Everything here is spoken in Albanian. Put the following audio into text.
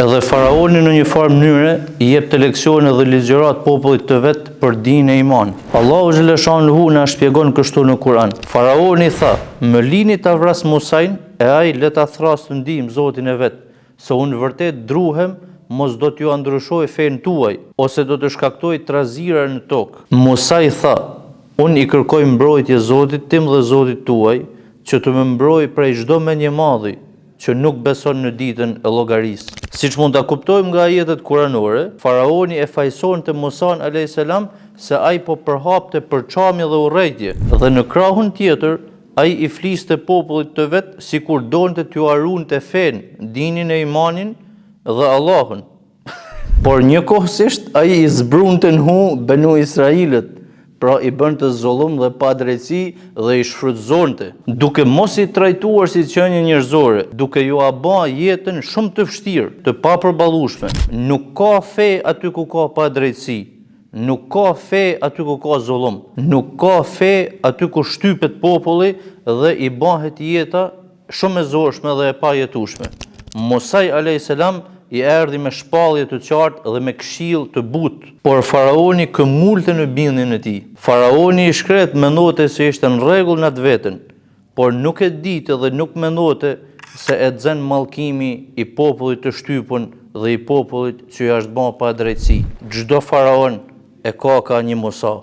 Edhe faraoni në një farë mënyre I jep të leksione dhe ligjërat popullit të vet për dinë e iman. Allahu xhaleshanuhu na shpjegon kështu në Kur'an. Faraoni tha: "Më lini ta vras Musajin, e ai le ta thrasë të ndihmë Zotin e vet, se unë vërtet druhem, mos do t'ju ndryshoj fenë tuaj, ose do të shkaktoj trazira në tokë." Musa I tha: "Unë I kërkoj mbrojtje Zotit tim dhe Zotit tuaj, që të më mbroj prej çdo menje madhi që nuk beson në ditën e llogarisë." Siç mund ta kuptojmë nga ajetet kuranore, faraoni e fajsonte Musa a.s. se ai po përhapte për çamje dhe urrëtie, dhe në krahun tjetër ai I fliste popullit të vet sikur donte t'ju harunte fenë, dinin e imanin dhe Allahun. Por njëkohësisht ai I zbrunte në Benu Israilit, pra I bënte zullum dhe padrejtësi dhe I shfrytëzonte, duke mos I trajtuar si qenie njerëzore, duke ju bë jetën shumë të vështirë, të papërballueshme. Nuk ka fe aty ku ka padrejtësi, nuk ka fe aty ku ka zullum, nuk ka fe aty ku shtypet populli dhe I bëhet jeta shumë e zorshme dhe e pajetueshme. Musa a.s. I erdhi me shpallje të qartë dhe me këshill të butë, por faraoni këmulte në bindjen e tij. Faraoni I shkret mendonte se ishte në rregull në atë veten, por nuk e dinte dhe nuk mendonte se e xen mallkimi I popullit të shtypun dhe I popullit që ja është bën pa drejtësi. Çdo faraon e ka një Musa.